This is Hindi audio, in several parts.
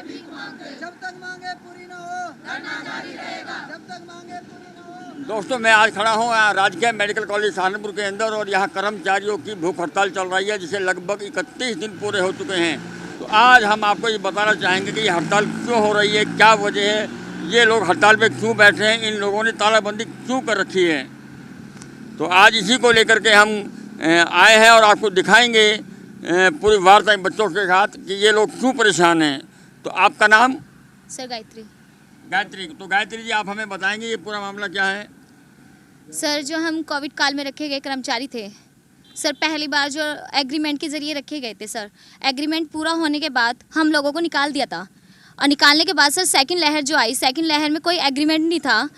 जब तक मांगे पूरी न हो धरना जारी रहेगा। जब तक मांगे पूरी न हो। दोस्तों, मैं आज खड़ा हूँ राजकीय मेडिकल कॉलेज सहारनपुर के अंदर और यहाँ कर्मचारियों की भूख हड़ताल चल रही है, जिसे लगभग 31 दिन पूरे हो चुके हैं। तो आज हम आपको ये बताना चाहेंगे कि ये हड़ताल क्यों हो रही है, क्या वजह है, ये लोग हड़ताल पे क्यों बैठे हैं, इन लोगों ने तालाबंदी क्यों कर रखी है। तो आज इसी को लेकर के हम आए हैं और आपको दिखाएंगे पूरी वार्ता बच्चों के साथ कि ये लोग क्यों परेशान हैं। तो आपका नाम? सर गायत्री। गायत्री। तो गायत्री जी, आप हमें बताएंगे ये पूरा मामला क्या है? सर, जो हम कोविड काल में रखे गए कर्मचारी थे सर, पहली बार जो एग्रीमेंट के ज़रिए रखे गए थे सर, एग्रीमेंट पूरा होने के बाद हम लोगों को निकाल दिया था और निकालने के बाद सर सेकंड लहर जो आई, सेकंड लहर में कोई एग्रीमेंट नहीं था।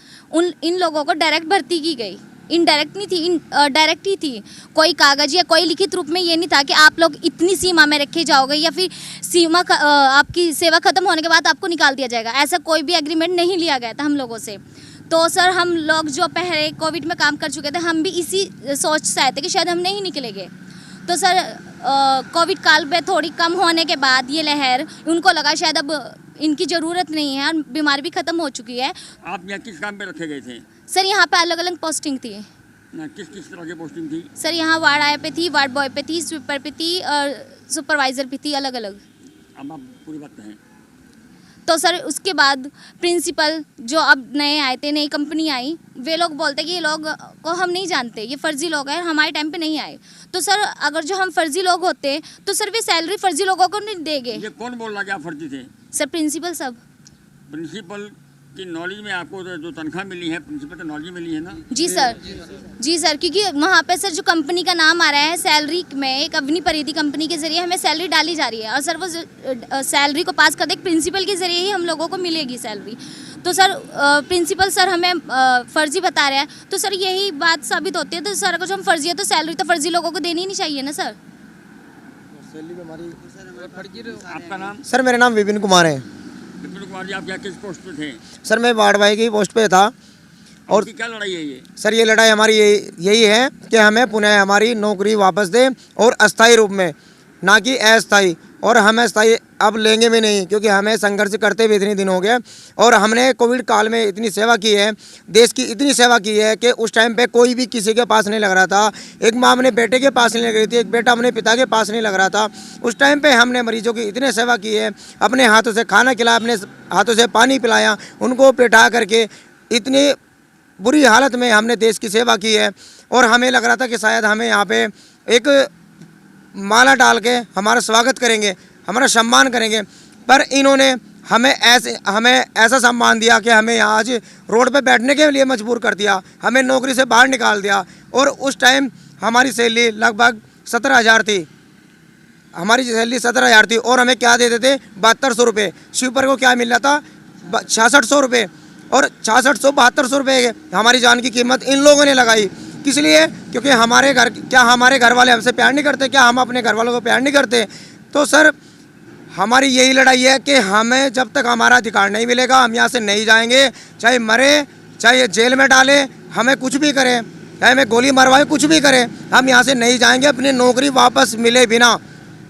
इन लोगों को डायरेक्ट भर्ती की गई, इनडायरेक्ट नहीं थी, डायरेक्ट ही थी। कोई कागज या कोई लिखित रूप में ये नहीं था कि आप लोग इतनी सीमा में रखे जाओगे या फिर सीमा आपकी सेवा खत्म होने के बाद आपको निकाल दिया जाएगा। ऐसा कोई भी एग्रीमेंट नहीं लिया गया था हम लोगों से। तो सर, हम लोग जो पहले कोविड में काम कर चुके थे, हम भी इसी सोच से आए थे कि शायद हम नहीं निकलेंगे। तो सर, कोविड काल में थोड़ी कम होने के बाद ये लहर, उनको लगा शायद अब इनकी ज़रूरत नहीं है और बीमारी भी ख़त्म हो चुकी है। आप यहाँ किस काम पे रखे गए थे? सर, यहाँ पे अलग अलग पोस्टिंग थी। किस किस तरह की पोस्टिंग थी? सर, यहाँ वार्ड आया पे थी, वार्ड बॉय पे थी, स्वीपर पे थी और सुपरवाइज़र पे थी, अलग अलग। अब आप पूरी बात कहें। तो सर, उसके बाद प्रिंसिपल जो अब नए आए थे, नई कंपनी आई, वे लोग बोलते कि ये लोग को हम नहीं जानते, ये फर्जी लोग हैं, हमारे टाइम पे नहीं आए। तो सर, अगर जो हम फर्जी लोग होते तो सर वे सैलरी फर्जी लोगों को नहीं देंगे। ये कौन बोल रहा है कि आप फर्जी थे? सर, प्रिंसिपल सब। प्रिंसिपल की नॉलेज में आपको जो तनख्वाह मिली है, प्रिंसिपल की नॉलेज मिली है ना? जी सर, जी सर, क्योंकि वहाँ पे सर जो कंपनी का नाम आ रहा है सैलरी में, एक अवनी परिधि कंपनी के जरिए हमें सैलरी डाली जा रही है और सर वो सैलरी को पास कर दे प्रिंसिपल के जरिए ही हम लोगों को मिलेगी सैलरी। तो सर, प्रिंसिपल सर हमें फर्जी बता रहे हैं, तो सर यही बात साबित होती है। तो सर, अगर जो हम फर्जी है तो सैलरी तो फर्जी लोगों को देनी ही नहीं चाहिए ना सर। आपका नाम? सर, मेरा नाम विपिन कुमार है। विपिन कुमार जी, आप क्या किस पोस्ट पे थे? सर, मैं वार्ड बॉय की पोस्ट पे था। और क्या लड़ाई है ये? सर, ये लड़ाई हमारी यही है कि हमें पुनः हमारी नौकरी वापस दें और अस्थायी रूप में, ना कि अस्थायी। और हम अस्थायी अब लेंगे भी नहीं, क्योंकि हमें संघर्ष करते भी इतने दिन हो गए और हमने कोविड काल में इतनी सेवा की है, देश की इतनी सेवा की है कि उस टाइम पे कोई भी किसी के पास नहीं लग रहा था। एक माँ अपने बेटे के पास नहीं लग रही थी, एक बेटा अपने पिता के पास नहीं लग रहा था। उस टाइम पे हमने मरीजों की इतनी सेवा की है, अपने हाथों से खाना खिलाया, अपने हाथों से पानी पिलाया, उनको बैठा करके इतनी बुरी हालत में हमने देश की सेवा की है। और हमें लग रहा था कि शायद हमें यहाँ पे एक माला डाल के हमारा स्वागत करेंगे, हमारा सम्मान करेंगे, पर इन्होंने हमें ऐसा सम्मान दिया कि हमें यहाँ आज रोड पे बैठने के लिए मजबूर कर दिया, हमें नौकरी से बाहर निकाल दिया। और उस टाइम हमारी सैलरी लगभग 17,000 थी, हमारी सैलरी 17,000 थी और हमें क्या देते थे? 7200 रुपये। स्वीपर को क्या मिल रहा था? 6600 रुपये। और 6600 7200 रुपये हमारी जान की कीमत इन लोगों ने लगाई। किस लिए? क्योंकि हमारे घर वाले हमसे प्यार नहीं करते? क्या हम अपने घर वालों को प्यार नहीं करते? तो सर, हमारी यही लड़ाई है कि हमें जब तक हमारा अधिकार नहीं मिलेगा हम यहाँ से नहीं जाएंगे। चाहे मरे, चाहे जेल में डाले, हमें कुछ भी करें, चाहे हमें गोली मरवाए, कुछ भी करें, हम यहाँ से नहीं जाएंगे अपनी नौकरी वापस मिले बिना।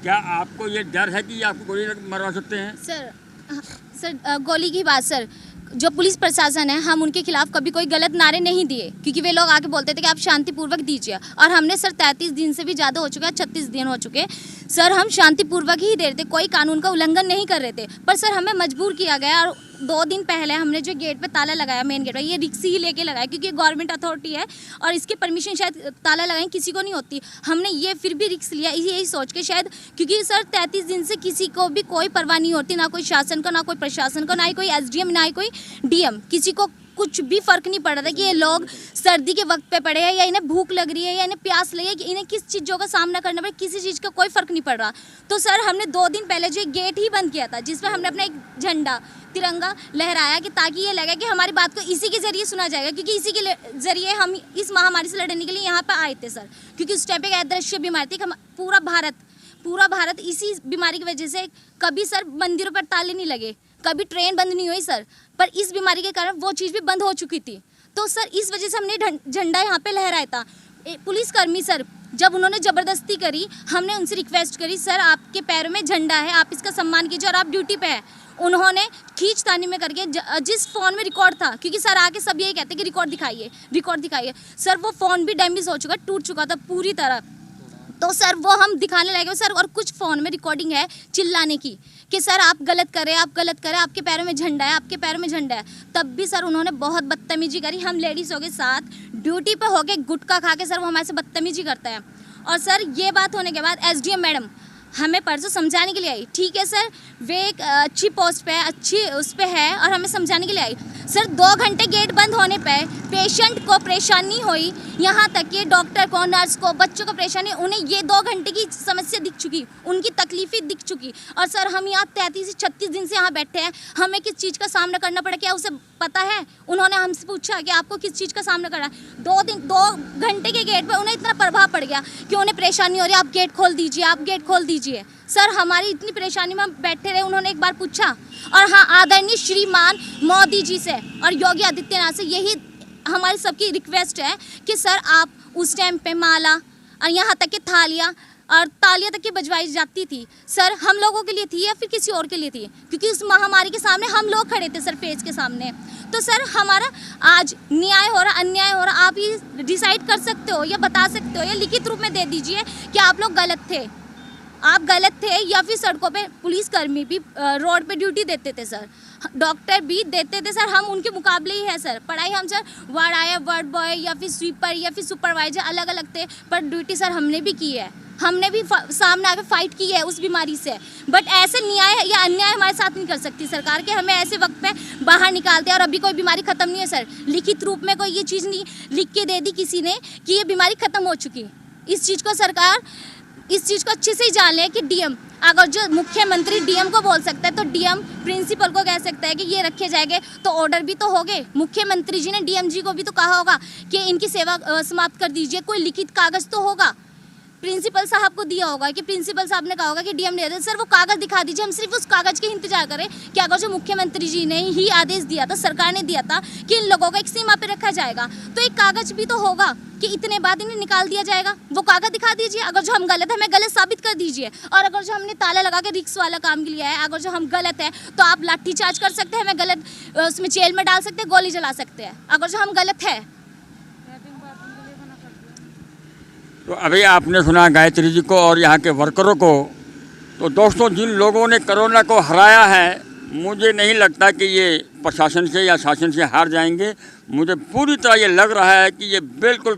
क्या आपको ये डर है कि आपको गोली मरवा सकते हैं? सर, गोली की बात सर, जो पुलिस प्रशासन है, हम उनके खिलाफ कभी कोई गलत नारे नहीं दिए, क्योंकि वे लोग आके बोलते थे कि आप शांतिपूर्वक दीजिए। और हमने सर 33 दिन से भी ज़्यादा हो चुका है, 36 दिन हो चुके सर, हम शांतिपूर्वक ही दे रहे थे, कोई कानून का उल्लंघन नहीं कर रहे थे। पर सर, हमें मजबूर किया गया और 2 दिन पहले हमने जो गेट पे ताला लगाया, मेन गेट पे, ये रिक्स ही लेके लगाया, क्योंकि गवर्नमेंट अथॉरिटी है और इसकी परमिशन शायद ताला लगाएं किसी को नहीं होती। हमने ये फिर भी रिक्स लिया यही सोच के, शायद क्योंकि सर 33 दिन से किसी को भी कोई परवाह नहीं होती, ना कोई शासन को, ना कोई प्रशासन को, ना ही कोई SDM, ना ही कोई DM, किसी को कुछ भी फर्क नहीं पड़ रहा था कि ये लोग सर्दी के वक्त पे पड़े हैं या इन्हें भूख लग रही है या इन्हें प्यास लगी है, कि इन्हें किस चीज़ों का सामना करना पड़े, किसी चीज़ का कोई फर्क नहीं पड़ रहा। तो सर, हमने 2 दिन पहले जो एक गेट ही बंद किया था, जिसमें हमने अपना एक झंडा तिरंगा लहराया, कि ताकि ये लगे कि हमारी बात को इसी के जरिए सुना जाएगा, क्योंकि इसी के जरिए हम इस महामारी से लड़ने के लिए यहाँ पर आए थे सर। क्योंकि उस टाइम पे एक अदृश्य बीमारी थी, पूरा भारत इसी बीमारी की वजह से, कभी सर मंदिरों पर ताले नहीं लगे, कभी ट्रेन बंद नहीं हुई सर, पर इस बीमारी के कारण वो चीज़ भी बंद हो चुकी थी। तो सर, इस वजह से हमने झंडा यहाँ पे लहराया था। पुलिसकर्मी सर, जब उन्होंने ज़बरदस्ती करी, हमने उनसे रिक्वेस्ट करी, सर आपके पैरों में झंडा है, आप इसका सम्मान कीजिए और आप ड्यूटी पे हैं। उन्होंने खींचतानी में करके जिस फ़ोन में रिकॉर्ड था, क्योंकि सर आके सब यही कहते कि रिकॉर्ड दिखाइए। सर वो फ़ोन भी डैमेज हो चुका, टूट चुका था पूरी तरह। तो सर वो हम दिखाने लगे सर, और कुछ फ़ोन में रिकॉर्डिंग है चिल्लाने की कि सर आप गलत करें, आपके पैरों में झंडा है, आपके पैरों में झंडा है। तब भी सर उन्होंने बहुत बदतमीजी करी। हम लेडीज़ों के साथ ड्यूटी पे होके गुटखा खा के सर वो हमारे से बदतमीजी करते हैं। और सर ये बात होने के बाद एसडीएम मैडम हमें परसों समझाने के लिए आई। ठीक है सर, वे एक अच्छी पोस्ट पे है, अच्छी उस पे है और हमें समझाने के लिए आई। सर 2 घंटे गेट बंद होने पे पेशेंट को परेशानी हुई, यहाँ तक कि डॉक्टर को, नर्स को, बच्चों को परेशानी, उन्हें ये 2 घंटे की समस्या दिख चुकी, उनकी तकलीफें दिख चुकी। और सर हम यहाँ 33 से 36 दिन से यहाँ बैठे हैं, हमें किस चीज़ का सामना करना पड़ा क्या उसे पता है? उन्होंने हमसे पूछा कि आपको किस चीज़ का सामना करना है। 2 घंटे के गेट पे उन्हें इतना प्रभाव पड़ गया कि उन्हें परेशानी हो रही है, आप गेट खोल दीजिए, आप गेट खोल दीजिए। सर हमारी इतनी परेशानी में हम बैठे रहे, उन्होंने एक बार पूछा। और हाँ, आदरणीय श्रीमान मोदी जी से और योगी आदित्यनाथ से यही हमारी सबकी रिक्वेस्ट है कि सर आप उस टाइम पे माला और यहाँ तक कि थालियाँ और तालियां तक की बजवाई जाती थी, सर हम लोगों के लिए थी या फिर किसी और के लिए थी? क्योंकि उस महामारी के सामने हम लोग खड़े थे सर, फेज के सामने। तो सर हमारा आज न्याय हो रहा, अन्याय हो रहा, आप ही डिसाइड कर सकते हो या बता सकते हो या लिखित रूप में दे दीजिए कि आप लोग गलत थे, आप गलत थे। या फिर सड़कों पे पुलिसकर्मी भी रोड पे ड्यूटी देते थे सर, डॉक्टर भी देते थे सर, हम उनके मुकाबले ही है सर। पढ़ाई हम सर वार्ड आया, वार्ड बॉय या फिर स्वीपर या फिर सुपरवाइजर अलग अलग थे, पर ड्यूटी सर हमने भी की है, हमने भी सामने आके फाइट की है उस बीमारी से। बट ऐसे न्याय या अन्याय हमारे साथ नहीं कर सकती सरकार के, हमें ऐसे वक्त पे बाहर निकालते हैं। और अभी कोई बीमारी ख़त्म नहीं है सर, लिखित रूप में कोई ये चीज़ नहीं लिख के दे दी किसी ने कि ये बीमारी ख़त्म हो चुकी। इस चीज़ को सरकार इस चीज़ को अच्छे से ही जान ले कि डीएम, अगर जो मुख्यमंत्री डीएम को बोल सकता है तो डीएम प्रिंसिपल को कह सकता है कि ये रखे जाएंगे, तो ऑर्डर भी तो हो गए। मुख्यमंत्री जी ने डीएम जी को भी तो कहा होगा कि इनकी सेवा समाप्त कर दीजिए, कोई लिखित कागज़ तो होगा। प्रिंसिपल साहब को दिया होगा कि प्रिंसिपल साहब ने कहा होगा कि डीएम ने दिया, सर वो कागज़ दिखा दीजिए, हम सिर्फ उस कागज़ के इंतजार करें कि अगर जो मुख्यमंत्री जी ने ही आदेश दिया था, सरकार ने दिया था कि इन लोगों को एक सीमा पे रखा जाएगा, तो एक कागज़ भी तो होगा कि इतने बाद इन्हें निकाल दिया जाएगा। वो कागज़ दिखा दीजिए, अगर जो हम गलत है हमें गलत साबित कर दीजिए। और अगर जो हमने ताला लगा के रिक्स वाला काम के लिया है, अगर जो हम गलत है तो आप लाठी चार्ज कर सकते हैं, हमें गलत उसमें जेल में डाल सकते हैं, गोली जला सकते हैं, अगर जो हम गलत है। तो अभी आपने सुना गायत्री जी को और यहाँ के वर्करों को। तो दोस्तों, जिन लोगों ने कोरोना को हराया है, मुझे नहीं लगता कि ये प्रशासन से या शासन से हार जाएंगे। मुझे पूरी तरह ये लग रहा है कि ये बिल्कुल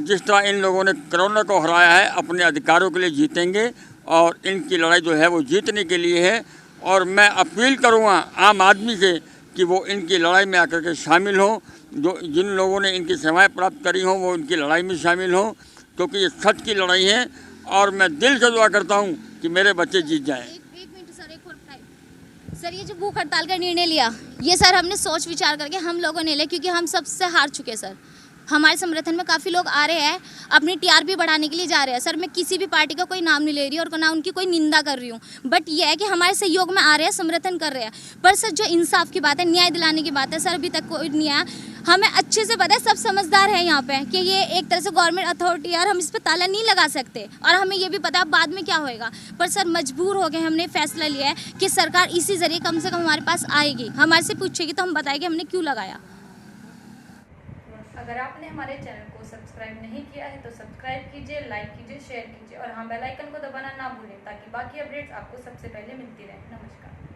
जिस तरह इन लोगों ने कोरोना को हराया है, अपने अधिकारों के लिए जीतेंगे और इनकी लड़ाई जो है वो जीतने के लिए है। और मैं अपील करूँगा आम आदमी से कि वो इनकी लड़ाई में आकर के शामिल हों, जो जिन लोगों ने इनकी सेवाएँ प्राप्त करी हों वो इनकी लड़ाई में शामिल हों, क्योंकि ये सच की लड़ाई है। और मैं दिल से दुआ करता हूँ कि मेरे बच्चे जीत जाएं। एक मिनट सर, एक और सर, ये जो भूख हड़ताल का निर्णय लिया, ये सर हमने सोच विचार करके हम लोगों ने लिया, क्योंकि हम सबसे हार चुके हैं सर। हमारे समर्थन में काफ़ी लोग आ रहे हैं, अपनी टीआरपी बढ़ाने के लिए जा रहे हैं सर। मैं किसी भी पार्टी का कोई नाम नहीं ले रही और ना उनकी कोई निंदा कर रही हूँ, बट ये है कि हमारे सहयोग में आ रहे हैं, समर्थन कर रहे हैं। पर सर जो इंसाफ की बात है, न्याय दिलाने की बात है सर, अभी तक कोई नहीं आया। हमें अच्छे से पता है, सब समझदार हैं यहाँ पे कि ये एक तरह से गवर्नमेंट अथॉरिटी है और हम इस पर ताला नहीं लगा सकते। और हमें ये भी पता है बाद में क्या होएगा। पर सर मजबूर हो गए, हमने फैसला लिया है कि सरकार इसी ज़रिए कम से कम हमारे पास आएगी, हमारे से पूछेगी तो हम बताएंगे हमने क्यों लगाया। अगर आपने हमारे चैनल को सब्सक्राइब नहीं किया है तो सब्सक्राइब कीजिए, लाइक कीजिए, शेयर कीजिए और हाँ, बेल आइकन को दबाना ना भूलें ताकि बाकी अपडेट्स आपको सबसे पहले मिलती रहे। नमस्कार।